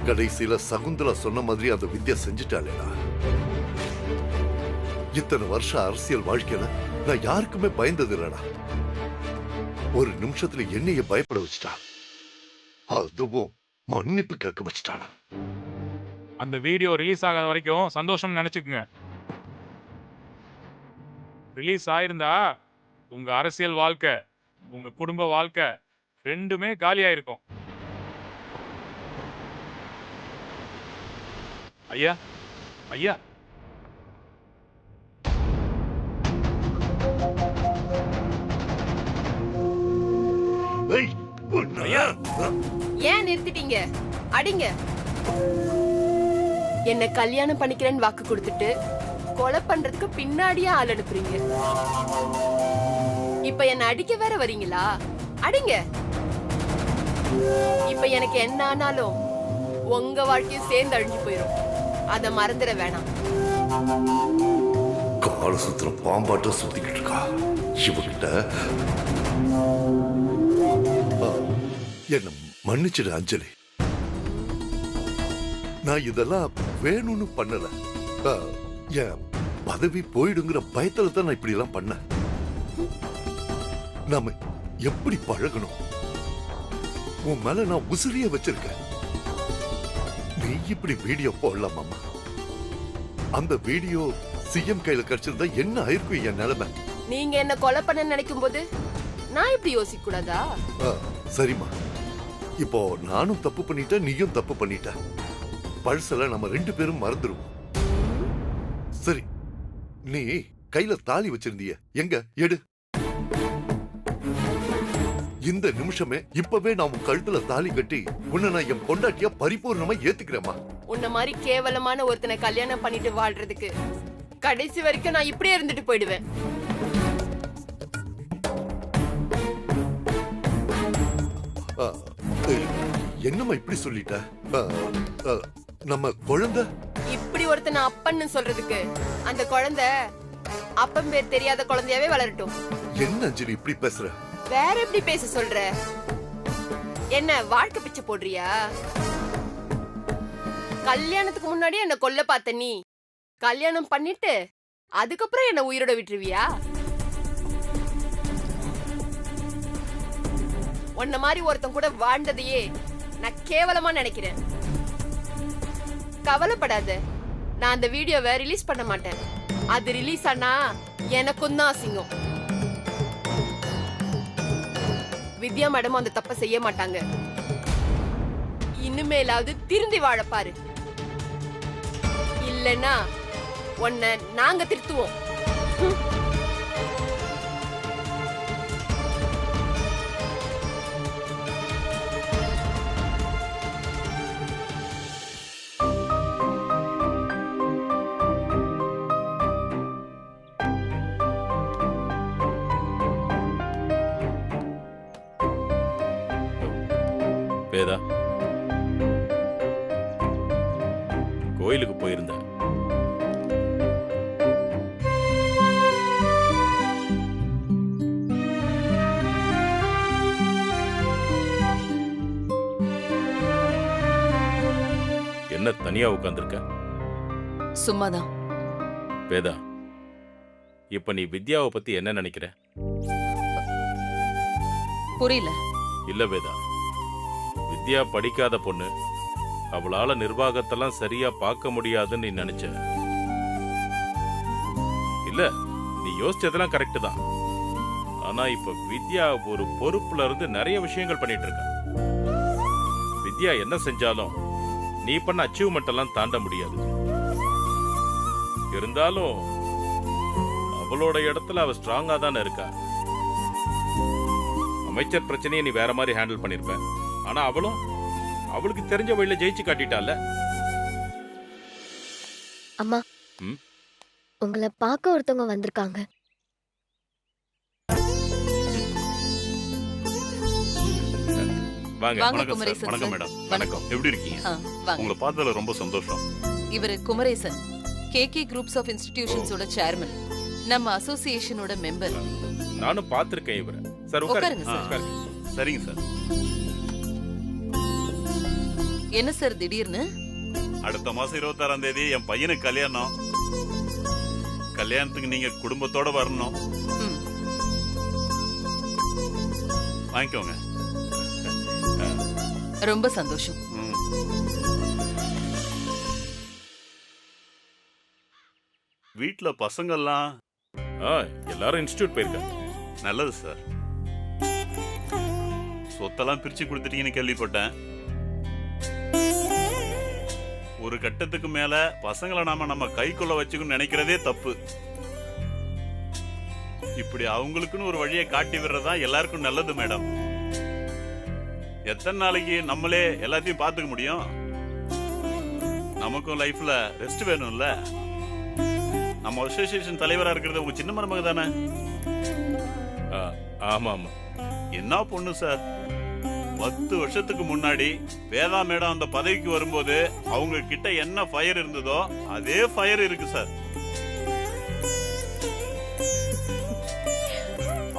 கடைசியில சகுந்தலா சொன்ன மாதிரி அந்த வித்யா செஞ்சுட்டாளேடா. இத்தனை வருஷம் அரசியல் வாழ்க்கையில நான் யாருக்குமே பயந்தது இல்லடா. ஒரு நிமிஷத்துல என்னைய பயப்பட வச்சுட்டா. அதுவும் மன்னிப்பு கேட்க வச்சுட்டானா. அந்த வீடியோ ரிலீஸ் ஆகாத வரைக்கும் சந்தோஷம் நினைச்சுக்குங்க. ரிலீஸ் ஆயிருந்தா உங்க அரசியல் வாழ்க்கை, உங்க குடும்ப வாழ்க்கை ரெண்டுமே காலியாயிருக்கும். ஐயா, ஐயா, ஏன் நிறுத்திட்டீங்க? அடிங்க. என்ன கல்யாணம் பண்ணிக்கிறேன்னு வாக்கு கொடுத்துட்டு கொலை பண்றதுக்கு பின்னாடியே ஆள் அனுப்புறீங்க. இப்ப என்ன அடிக்க வேற வரீங்களா? அடிங்க. இப்ப எனக்கு என்ன ஆனாலும் உங்க வாழ்க்கையும் சேர்ந்து அழிஞ்சு போயிடும். அத மறந்துட வேணாம். கால சுத்துற பாம்பாட்டம் சுத்திக்கிட்டு இருக்கா இவகிட்ட. என்ன மன்னிச்சிடு அஞ்சலி. நான் இதெல்லாம் வேணும்னு பண்ணல. என் பதவி போயிடுங்கிற பயத்துல தான் நான் இப்படி எல்லாம் பண்ணேன். நாம எப்படி பழகணும்? உன் மேல நான் உசிரிய வச்சிருக்கேன். நீ இப்படி வீடியோ போடலாமா? அந்த வீடியோ சிஎம் கையில கிடைச்சிருந்தா என்ன ஆயிருக்கும் என் நிலைமை? நீங்க என்ன கொலை பண்ண நினைக்கும் போது நான் இப்படி யோசிக்க கூடாதா? சரிம்மா, இப்போ நானும் தப்பு பண்ணிட்டேன், நீயும் தப்பு பண்ணிட்ட. பழசல நம்ம 2 பேரும் மறந்துடுவோம். சரி, நீ கையில தாலி வச்சிருந்திய எங்க எடு. இந்த நிமிஷமே இப்பவே நான் உன் கழுத்துல தாலி கட்டி உன்னை நான் என் பொண்டாட்டியா பரிபூர்ணமா ஏத்துக்கிறேமா. உன்ன மாதிரி கேவலமான ஒருத்தனை கல்யாணம் பண்ணிட்டு வாழ்றதுக்கு கடைசி வரைக்கும் நான் இப்படியே இருந்துட்டு போயிடுவேன். என்னம்மா இப்படி சொல்லிட்ட? நம்ம குழந்தை இப்படி ஒருத்தனை அப்பன்னு சொல்றதுக்கு அந்த குழந்தை அப்பன் பேர் தெரியாத குழந்தையாவே வளரட்டும். என்ன அஞ்சலி இப்படி பேசுற? வேற எப்படி பேச சொல்ற? என்ன வாழ்க்கை பிச்சை போடுறியா? கல்யாணத்துக்கு முன்னாடி என்ன கொல்ல பார்த்த நீ கல்யாணம் பண்ணிட்டு அதுக்கப்புறம் என்ன உயிரோட விட்டுருவியா? உன்ன மாதிரி ஒருத்தன் கூட வாழ்ந்ததையே நான் கேவலமா நினைக்கிறேன். கவலைப்படாத, நான் அந்த வீடியோவை ரிலீஸ் பண்ண மாட்டேன். அது ரிலீஸ் ஆனா எனக்கும் தான் அசிங்கம். வித்யா மேடம் அந்த தப்ப செய்ய மாட்டாங்க. இனிமேலாவது திருந்தி வாழப்பாரு. இல்லனா உன்னை நாங்க திருத்துவோம். வேதா, கோயிலுக்கு போயிருந்த என்ன தனியா உட்கார்ந்திருக்க? சும்மாதான். வேதா, இப்ப நீ வித்யாவை பத்தி என்ன நினைக்கிற? புரியல. இல்ல வேதா, வித்யா படிக்காத பொண்ணு, அவளால நிர்வாகத்தெல்லாம் சரியா பார்க்க முடியாதுன்னு நீ நினைச்ச. இல்ல, நீ யோசிச்சதெல்லாம் கரெக்ட் தான். ஆனா இப்ப வித்யா ஒரு பொறுப்புல இருந்து நிறைய விஷயங்கள் பண்ணிட்டு இருக்க. வித்யா என்ன செஞ்சாலும் நீ பண்ண அச்சீவ்மெண்ட் எல்லாம் தாண்ட முடியாது. இருந்தாலும் அவளோட இடத்துல அவ ஸ்ட்ராங்கா தானே இருக்கா. அமைச்சர் பிரச்சனையை நீ வேற மாதிரி ஹேண்டில் பண்ணிருப்ப. ஆனா அவளும் அவளுக்கு தெரிஞ்ச வழியில ஜெயிச்சு காட்டிட்டால. அம்மா, உங்களை பார்க்க ஒருத்தவங்க வந்திருக்காங்க. வாங்க. வணக்கம் சார். வணக்கம் மேடம். வணக்கம். எப்படி இருக்கீங்க? உங்களை பார்த்ததுல ரொம்ப சந்தோஷம். இவர் குமரேசன், கேகே குரூப்ஸ் ஆஃப் இன்ஸ்டிடியூஷன்ஸோட சேர்மன், நம்ம அசோசியேஷனோட மெம்பர். நானும் பார்த்திருக்கேன் இவரை. சார் உட்காருங்க சார். சரிங்க சார். என்ன சார் திடீர்னு? அடுத்த மாசம் 26ஆம் தேதி என் பையனுக்கு கல்யாணம். கல்யாணத்துக்கு நீங்க குடும்பத்தோட வரணும். ம். வாங்கிக்கோங்க. ரொம்ப சந்தோஷம். ம். வீட்ல பசங்கெல்லாம் எல்லாரும் இன்ஸ்டிடியூட் போயிருக்காங்க. நல்லது சார். சொத்தெல்லாம் பிரிச்சு கொடுத்துட்டீங்கன்னு கேள்விப்பட்டேன். ஒரு கட்டத்துக்கு மேல பசங்களை நம்ம கைக்குள்ள வச்சுக்கணும்னு நினைக்கிறதே தப்பு. இப்படி அவங்களுக்குன்னு ஒரு வழியை காட்டி விடுறதா எல்லாருக்கும் நல்லது மேடம். எத்தனை நாளைக்கு நம்மளே எல்லாத்தையும் பார்த்துக்க முடியும்? நமக்கும் லைஃப்ல ரெஸ்ட் வேணும்ல. நம்ம அசோசியேஷன் தலைவரா இருக்கிறது உங்க சின்ன மருமக தானே? ஆமா ஆமா. என்ன பொண்ணு சார், 10 வருஷத்துக்கு முன்னாடி வேதா மேடம் அந்த பதவிக்கு வரும்போது அவங்க கிட்ட என்ன ஃபயர் இருந்ததோ அதே ஃபயர் இருக்கு சார்.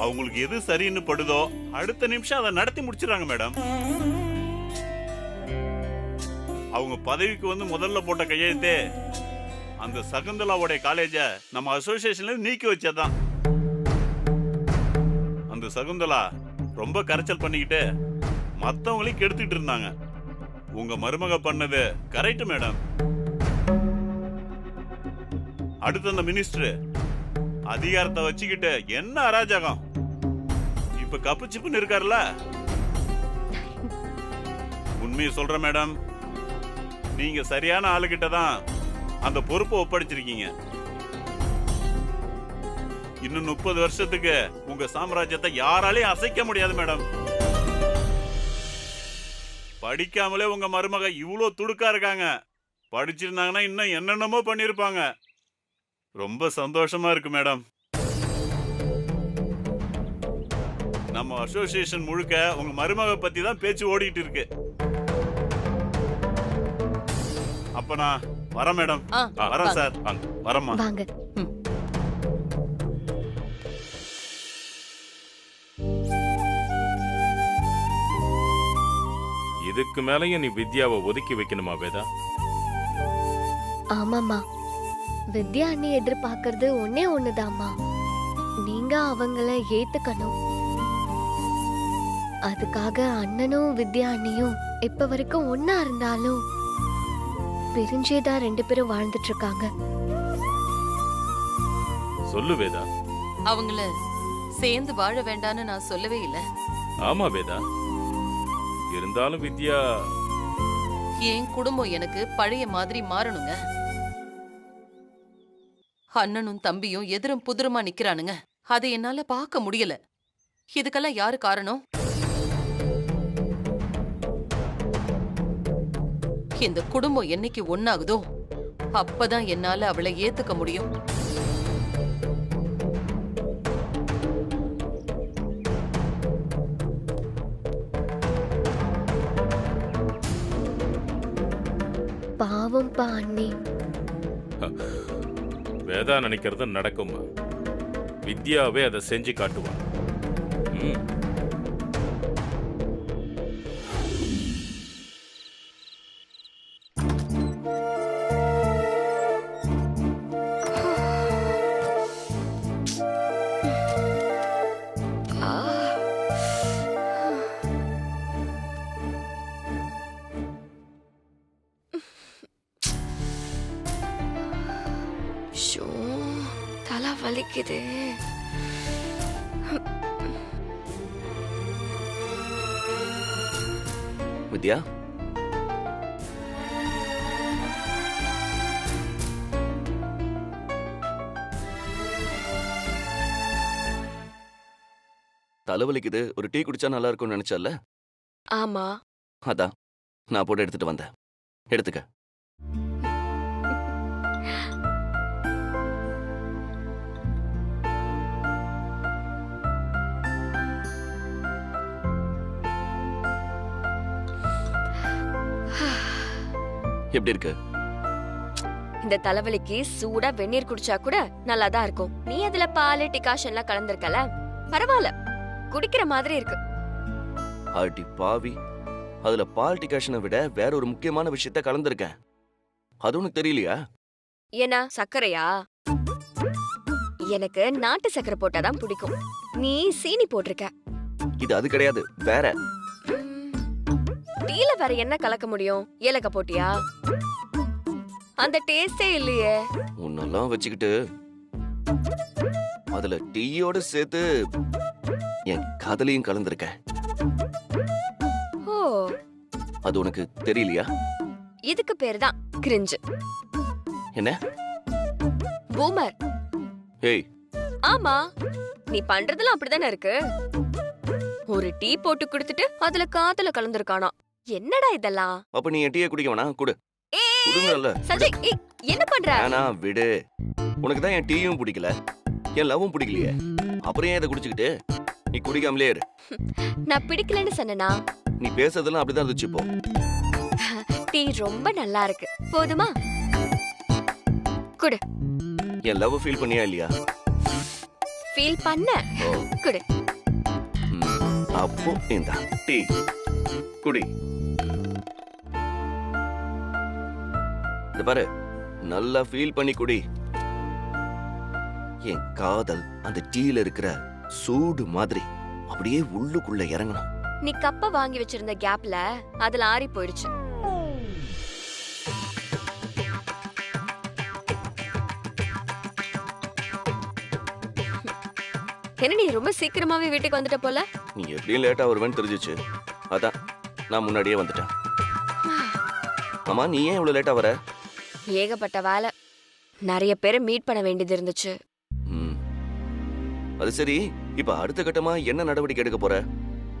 அவங்களுக்கு எது சரின்னு படுதோ அடுத்த நிமிஷம் அதை நடத்தி முடிச்சிடறாங்க மேடம். அவங்க பதவிக்கு வந்து முதல்ல போட்ட கையெழுத்தே அந்த சகுந்தலாவுடைய காலேஜ நம்ம அசோசியேஷன்ல நீக்கி வச்சதான். அந்த சகுந்தலா ரொம்ப கரைச்சல் பண்ணிக்கிட்டு மத்தவங்களையும் கெடுத்துட்டு இருந்தாங்க. உங்க மருமக பண்ணது கரெக்ட் மேடம். அடுத்து அந்த மினிஸ்டர் அதிகாரத்தை வச்சுக்கிட்டு என்ன அராஜகம். இப்ப கப்பு சிப்புன்னு இருக்காருல்ல. உண்மையை சொல்ற மேடம், நீங்க சரியான ஆளுகிட்ட தான் அந்த பொறுப்பை ஒப்படைச்சிருக்கீங்க. இன்னும் 30 வருஷத்துக்கு உங்க சாம்ராஜ்யத்தை யாராலையும் அசைக்க முடியாது மேடம். படிக்காமலே உங்க மருமக இவ்வளோ துடுக்கா இருக்காங்க. படிச்சிருந்தாங்கன்னா இன்னும் என்னென்னமோ பண்ணிருப்பாங்க. ரொம்ப சந்தோஷமா இருக்கு மேடம். நம்ம அசோசியேஷன் முழுக்க உங்க மருமக பத்தி தான் பேச்சு ஓடிட்டு இருக்கு. அப்ப நான் வரேன் மேடம். வரேன் சார். வரேம்மா. வாங்க. இதுக்கு மேலயும் நீ வித்யாவை ஒதுக்கி வைக்கணுமா வேதா? ஆமாம்மா, வித்யா அண்ணி எதிர்பார்க்கறது ஒன்னே ஒண்ணுதாம்மா. நீங்க அவங்கள ஏத்துக்கணும். அதுக்காக அண்ணனும் வித்யா அண்ணியும் இப்ப வரைக்கும் ஒன்னா இருந்தாலும் பிரிஞ்சேதான் 2 பேரும் வாழ்ந்துட்டு இருக்காங்க. சொல்லு வேதா. அவங்கள சேர்ந்து வாழ வேண்டான்னு நான் சொல்லவே இல்லை. ஆமா வேதா, இருந்தாலும் வித்யா, என் குடும்பம் எனக்கு பழைய மாதிரி மாறணுங்க. அண்ணனும் தம்பியும் எதிரும் புதிருமா நிக்கிறானுங்க. அதை என்னால பார்க்க முடியல. இதுக்கெல்லாம் யாரு காரணம்? இந்த குடும்பம் என்னைக்கு ஒன்னாகுதோ அப்பதான் என்னால அவளை ஏத்துக்க முடியும். பாவம் பா அண்ணி. வேதா நினைக்கிறது நடக்குமா? வித்யாவே அதை செஞ்சு காட்டுவான். தலை வலிக்குது. வித்யா, தலைவலிக்குது, ஒரு டீ குடிச்சா நல்லா இருக்கும்னு நினைச்சல? ஆமா, அதான் நான் போட்டு எடுத்துட்டு வந்தேன். எடுத்துக்க. எப்படி இருக்கு? இந்த தலைவலிக்கு சூடா வெந்நீர் குடிச்சா கூட நல்லாதான் இருக்கும். நீ அதுல பால் டிகாஷன்லாம் கலந்துருக்கல, பரவாயில்ல, குடிக்கிற மாதிரி இருக்கு. அடி பாவி, அதுல பால் டிகாஷனை விட வேற ஒரு முக்கியமான விஷயத்த கலந்துருக்கேன். அது உனக்கு தெரியலையா? ஏன்னா சர்க்கரையா? எனக்கு நாட்டு சர்க்கரை போட்டாதான் பிடிக்கும். நீ சீனி போட்டிருக்க. இது அது கிடையாது, வேற. டீல வேற என்ன கலக்க முடியும்? ஏலக்காய் போட்டியா? அந்த டேஸ்டே இல்லையே. உன்னெல்லாம் வச்சுக்கிட்டு அதுல டீயோட சேர்த்து என் காதலையும் கலந்துருக்க. ஓ, அது உனக்கு தெரியலையா? இதுக்கு பேரு தான் கிரிஞ்சு. என்ன? பூமர். ஏய், ஆமா, நீ பண்றதெல்லாம் அப்படிதானே இருக்கு. ஒரு டீ போட்டு குடுத்துட்டு அதுல காதல கலந்துருக்கானா? என்னடா இதெல்லாம்? அப்ப நீ என் டீயை குடிக்க வேணா? குடு. குடுங்கல்ல. சஞ்சய், என்ன பண்ற? வேணா விடு. உனக்கு தான் என் டீயும் பிடிக்கல, என் லவ்வும் பிடிக்கலையே. அப்புறம் ஏன் இதை குடிச்சுக்கிட்டு? நீ குடிக்காமலே இரு. நான் பிடிக்கலன்னு சொன்னனா? நீ பேசுறதெல்லாம் அப்படிதான் இருந்துச்சு. இப்போ டீ ரொம்ப நல்லா இருக்கு. போதுமா? குடு. என் லவ் ஃபீல் பண்ணியா இல்லையா? ஃபீல் பண்ண. குடு. அப்போ இந்த டீ குடி. பாரு, நல்லா ஃபீல் பண்ணி குடி. என் காதல் அந்த டீல இருக்கிற சூடு மாதிரி அப்படியே உள்ளுக்குள்ள இறங்கணும். நீ கப்ப வாங்கி வச்சிருந்த கேப்ல அதுல ஆறி போயிடுச்சு. என்ன நீ ரொம்ப சீக்கிரமாவே வீட்டுக்கு வந்துட்ட போல? நீ எப்படியும் லேட்டா வருவேன்னு தெரிஞ்சிச்சு, அதான் நான் முன்னாடியே வந்துட்டேன். ஆமா, நீ ஏன் இவ்வளவு லேட்டா வர? ஏகப்பட்ட வேலை, நிறைய பேரை மீட் பண்ண வேண்டியது இருந்துச்சு. அது சரி, இப்ப அடுத்த கட்டமா என்ன நடவடிக்கை எடுக்க போற?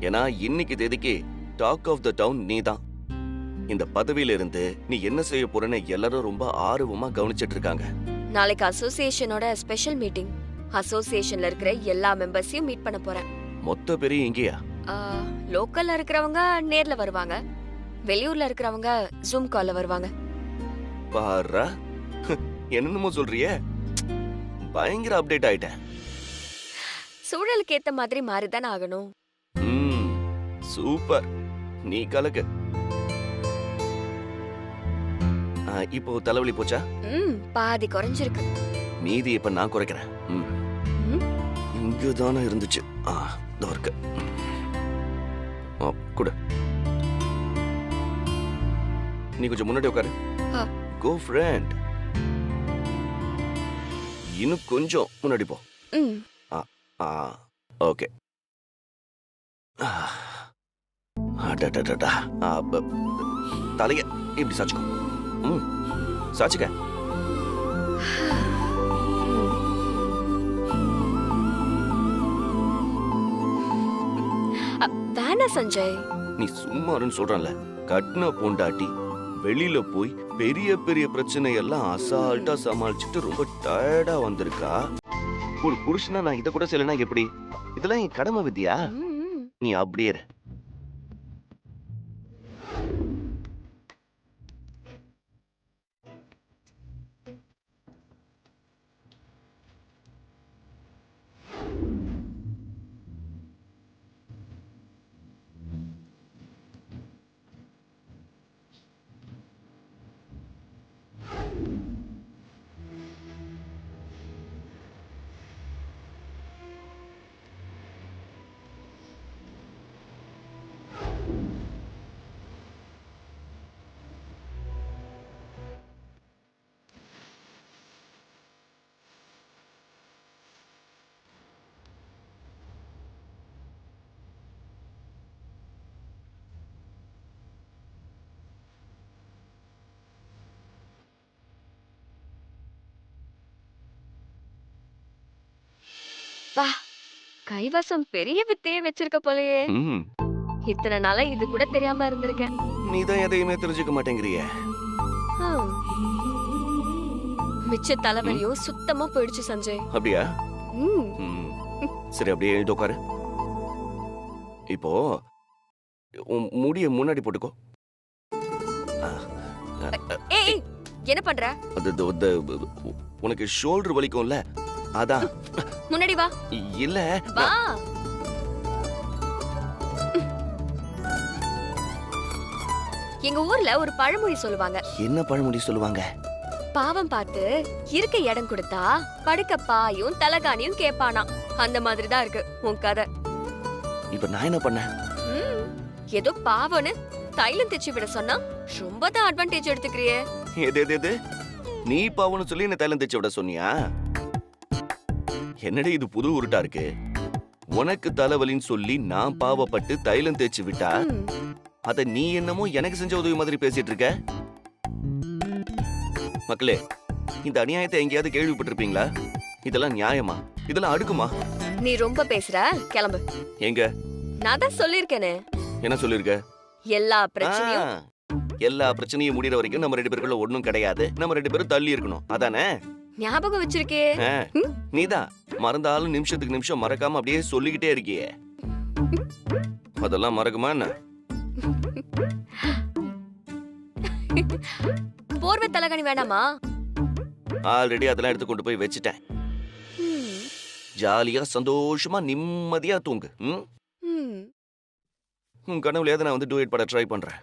ஏன்னா இன்னைக்கு தேதிக்கு டாக் ஆஃப் த டவுன் நீ தான். இந்த பதவியில இருந்து நீ என்ன செய்ய போறன்னு எல்லாரும் ரொம்ப ஆர்வமா கவனிச்சிட்டு இருக்காங்க. நாளைக்கு அசோசியேஷனோட ஸ்பெஷல் மீட்டிங். அசோசியேஷன்ல இருக்கிற எல்லா மெம்பர்ஸையும் மீட் பண்ண போறேன். மொத்த பேரையும் இங்கேயா? லோக்கல்ல இருக்கிறவங்க நேர்ல வருவாங்க, வெளியூர்ல இருக்கிறவங்க ஜூம் கால்ல வருவாங்க. பாரா, என்னென்னமோ சொல்றியே, பயங்கர அப்டேட் ஆயிட்ட. சூழலுக்கு ஏத்த மாதிரி மாறிதானே ஆகணும். சூப்பர், நீ கலக்கு. இப்போ தலைவலி போச்சா? பாதி குறைஞ்சிருக்கு. மீதி இப்ப நான் குறைக்கிறேன். இங்கதானே இருந்துச்சு. இருக்கு. கூட நீ கொஞ்சம் முன்னாடி உட்காரு. கோ ஃப்ரெண்ட். இன்னும் கொஞ்சம் முன்னாடி போ. ஓகே. தலைய இப்படி சாச்சுக்கோ. சாச்சுக்க. வேணா சஞ்சய், நீ சும்மாருன்னு சொல்றல. கட்டின பொண்டாட்டி வெளியில போய் பெரிய பெரிய பிரச்சனை எல்லாம் அசால்ட்டா சமாளிச்சுட்டு ரொம்ப டயர்டா வந்திருக்கா. ஒரு புருஷனா நான் இத கூட செய்யலனா எப்படி? இதெல்லாம் என் கடமை வித்யா. நீ அப்படியே இரு. வா, கைவசம் பெரிய வித்தையே வச்சிருக்க போலயே. இத்தனை நாளா இது கூட தெரியாம இருந்திருக்கேன். நீதான் எதையுமே தெரிஞ்சுக்க மாட்டேங்கிறியே. மிச்ச தலைவலியும் சுத்தமா போயிடுச்சு சஞ்சய். அப்படியா? சரி, அப்படியே எழுந்து உட்காரு. இப்போ முடிய முன்னாடி போட்டுக்கோ. ஏய், என்ன பண்ற? அது உனக்கு ஷோல்டர் வலிக்கும்ல, அதான். முன்னாடி வா. இல்ல, வா. எங்க ஊர்ல ஒரு பழமொழி சொல்லுவாங்க. என்ன பழமொழி சொல்லுவாங்க? பாவம் பார்த்து இருக்க இடம் கொடுத்தா படுக்க பாயும் தலகாணியும் கேப்பானா. அந்த மாதிரி தான் இருக்கு உன் கதை. இப்ப நான் என்ன பண்ணேன்? ஏதோ பாவம்னு தைலம் தேய்ச்சி விட சொன்னா ரொம்ப தான் அட்வான்டேஜ் எடுத்துக்கிறியே. எது நீ பாவன்னு சொல்லி என்ன தைலம் தேய்ச்சி விட சொன்னியா? என்னடே இது புது உருட்டா இருக்கு. உனக்கு தலைவலின்னு சொல்லி நான் பாவப்பட்டு தைலம் தேய்ச்சி விட்டா அத நீ என்னமோ எனக்கு செஞ்ச உதவி மாதிரி பேசிட்டு இருக்க. மக்களே, இந்த அநியாயத்தை எங்கேயாவது கேள்விப்பட்டிருப்பீங்களா? இதெல்லாம் நியாயமா? இதெல்லாம் அடுக்குமா? நீ ரொம்ப பேசுற, கிளம்பு. எங்க? நான் தான் சொல்லிருக்கேனே. என்ன சொல்லிருக்க? எல்லா பிரச்சனையும் எல்லா பிரச்சனையும் முடியற வரைக்கும் நம்ம 2 பேருக்குள்ள ஒண்ணும் கிடையாது. நம்ம 2 பேரும் தள்ளி இருக்கணும். அதானே? ஞாபகம் வச்சிருக்கே. நீதான் மறந்தாலும் நிமிஷத்துக்கு நிமிஷம் மறக்காம அப்படியே சொல்லிக்கிட்டே இருக்கியே. அதெல்லாம் மறக்குமா என்ன? போர்வை தலகாணி வேணாமா? ஆல்ரெடி அதெல்லாம் எடுத்து கொண்டு போய் வச்சுட்டேன். ஜாலியா சந்தோஷமா நிம்மதியா தூங்கு. உன் கனவுல நான் வந்து டூயட் பாட ட்ரை பண்றேன்.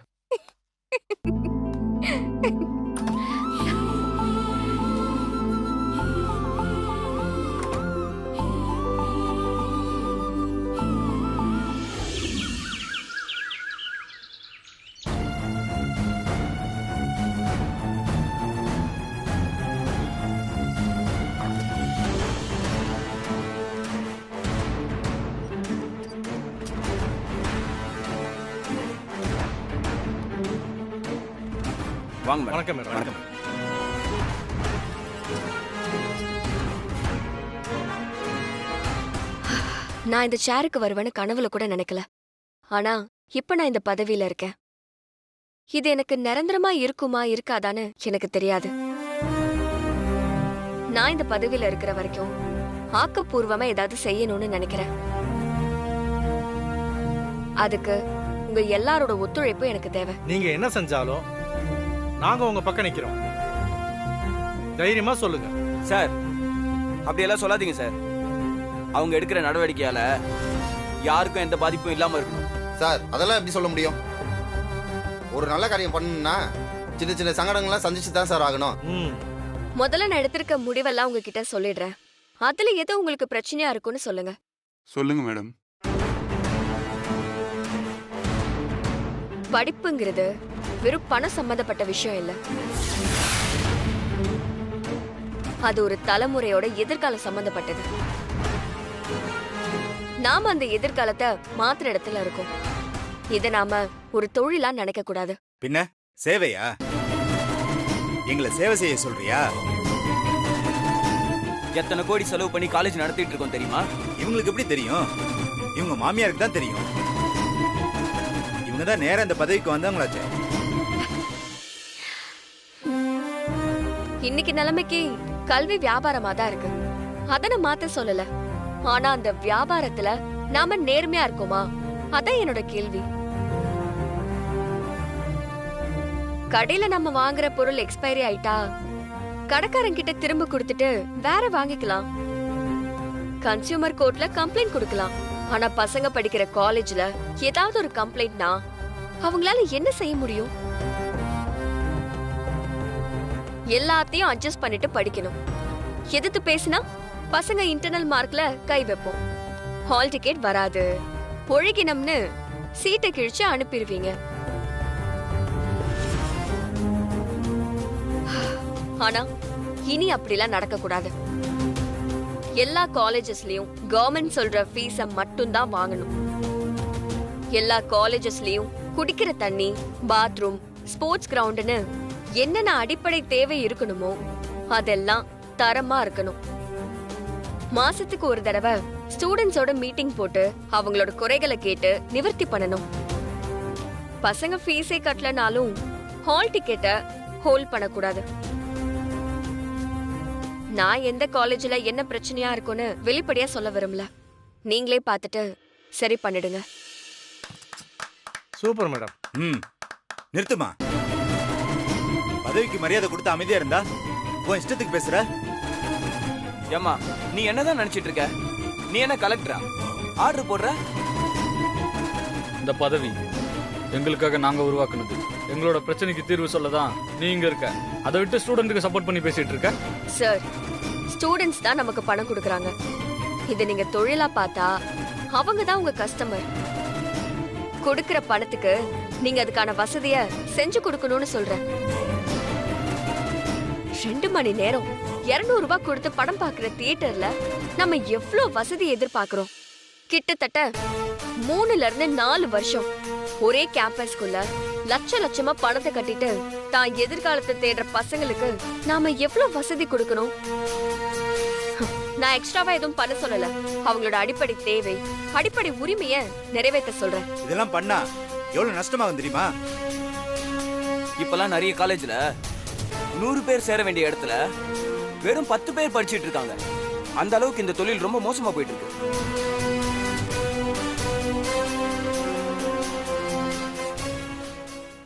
வாங்க மேடம். வணக்கம் மேடம். வணக்கம். நான் இந்த சேருக்கு வருவேன்னு கனவுல கூட நினைக்கல. ஆனா இப்ப நான் இந்த பதவியில இருக்கேன். இது எனக்கு நிரந்தரமா இருக்குமா இருக்காதான்னு எனக்கு தெரியாது. நான் இந்த பதவியில இருக்கிற வரைக்கும் ஆக்கப்பூர்வமா ஏதாவது செய்யணும்னு நினைக்கிறேன். அதுக்கு உங்க எல்லாரோட ஒத்துழைப்பு எனக்கு தேவை. நீங்க என்ன செஞ்சாலும் நாங்க உங்க பக்கம் நிக்கிறோம். தைரியமா சொல்லுங்க சார். அப்படியெல்லாம் சொல்லாதீங்க சார். அவங்க எடுக்கிற நடவடிக்கையால யாருக்கும் எந்த பாதிப்பும் இல்லாம இருக்கணும் சார். அதெல்லாம் எப்படி சொல்ல முடியும்? ஒரு நல்ல காரியம் பண்ணணும்னா சின்ன சின்ன சங்கடங்கள்லாம் சந்திச்சு தான் சார் ஆகணும். முதல்ல நான் எடுத்திருக்க முடிவெல்லாம் உங்ககிட்ட சொல்லிடுறேன். அதுல எது உங்களுக்கு பிரச்சனையா இருக்குன்னு சொல்லுங்க. சொல்லுங்க மேடம். படிப்புங்கிறது வெறும் பணம் சம்பந்தப்பட்ட விஷயம் இல்ல. அது ஒரு தலைமுறையோட எதிர்காலம் சம்பந்தப்பட்டது. நாம அந்த எதிர்காலத்தை மாத்திர இடத்துல இருக்கோம். இத நாம ஒரு தொழிலா நினைக்க கூடாது. பின்ன சேவையா? எங்களை சேவை செய்ய சொல்றியா? எத்தனை கோடி செலவு பண்ணி காலேஜ் நடத்திட்டு இருக்கோம் தெரியுமா? இவங்களுக்கு எப்படி தெரியும்? இவங்க மாமியாருக்கு தான் தெரியும். இவங்க தான் நேரா இந்த பதவிக்கு வந்தவங்களாச்சே. இன்னைக்கு நிலைமைக்கு கல்வி வியாபாரமா தான் இருக்கு. அத மாத்த சொல்லல. ஆனா அந்த வியாபாரத்துல நாம நேர்மையா இருக்கோமா? அதான் என்னோட கேள்வி. கடையில நம்ம வாங்குற பொருள் எக்ஸ்பைரி ஆயிட்டா கடைக்காரன் கிட்ட திரும்ப கொடுத்துட்டு வேற வாங்கிக்கலாம். கன்சியூமர் கோர்ட்ல கம்ப்ளைண்ட் கொடுக்கலாம். ஆனா பசங்க படிக்கிற காலேஜ்ல ஏதாவது ஒரு கம்ப்ளைண்ட்னா அவங்களால என்ன செய்ய முடியும்? எல்லாத்தையும் அட்ஜஸ்ட் பண்ணிட்டு படிக்கணும். எதிர்த்து பேசினா பசங்க இன்டர்னல் மார்க்ல கை வைப்போம். ஹால் டிக்கெட் வராது, ஒழுகினம்னு சீட்டை கிழிச்சு அனுப்பிடுவீங்க. ஆனா இனி அப்படிலாம் நடக்க கூடாது. எல்லா காலேஜஸ்லயும் கவர்மெண்ட் சொல்ற ஃபீஸ மட்டும் தான் வாங்கணும். எல்லா காலேஜஸ்லயும் குடிக்கிற தண்ணி, பாத்ரூம், ஸ்போர்ட்ஸ் கிரவுண்ட்னு என்னென்ன அடிப்படை தேவை இருக்கணுமோ அதெல்லாம் தரமா இருக்கணும். மாசத்துக்கு ஒரு தடவை ஸ்டூடெண்ட்ஸோட மீட்டிங் போட்டு அவங்களோட குறைகளை கேட்டு நிவர்த்தி பண்ணணும். பசங்க ஃபீஸே கட்டலனாலும் ஹால் டிக்கெட்டை ஹோல்ட் பண்ணக்கூடாது. நான் எந்த காலேஜ்ல என்ன பிரச்சனையா இருக்குன்னு வெளிப்படையா சொல்ல விரும்பல. நீங்களே பார்த்துட்டு சரி பண்ணிடுங்க. Super madam. நிறுத்துமா. பதவிக்கு மரியாதை கொடுத்து அமைதியா இருந்தா உன் இஷ்டத்துக்கு பேசுற. ஏம்மா, நீ என்னதான் நினைச்சிட்டு இருக்க? நீ என்ன கலெக்டரா? ஆர்டர் போடுற? இந்த பதவி எங்களுக்காக நாங்க உருவாக்குனது. எங்களோட பிரச்சனைக்கு தீர்வு சொல்லதான் நீங்க இருக்க. அதை விட்டு ஸ்டூடெண்ட்டுக்கு சப்போர்ட் பண்ணி பேசிட்டு இருக்க. சார், ஸ்டூடெண்ட்ஸ் தான் நமக்கு பணம் கொடுக்கறாங்க. இதை நீங்க தொழிலா பார்த்தா அவங்க தான் உங்க கஸ்டமர். கொடுக்கிற பணத்துக்கு நீங்க அதுக்கான வசதிய செஞ்சு கொடுக்கணும்னு சொல்றேன். 2 மணி நேரம் 200 ரூபாய் கொடுத்து படம் பாக்குற தியேட்டர்ல நம்ம எவ்வளவு வசதி எதிர்பார்க்கிறோம். கிட்டத்தட்ட 3ல இருந்து 4 வருஷம் ஒரே கேம்பஸ்குள்ள லட்சமா பணத்தை கட்டிட்டு தான் எதிர்காலத்தை தேடுற பசங்களுக்கு நாம எவ்வளவு வசதி கொடுக்கணும். நான் எக்ஸ்ட்ராவா எதுவும் பண்ண சொல்லல. அவங்களோட அடிப்படை தேவை, அடிப்படை உரிமையை நிறைவேற்ற சொல்றேன். இதெல்லாம் பண்ணா எவ்வளவு நஷ்டமாகும் தெரியுமா? இப்பெல்லாம் நிறைய காலேஜ்ல 100 பேர் சேர வேண்டிய இடத்துல வெறும் 10 பேர் படிச்சிட்டு இருக்காங்க. அந்த அளவுக்கு இந்த தொழில் ரொம்ப மோசமா போயிட்டு இருக்கு.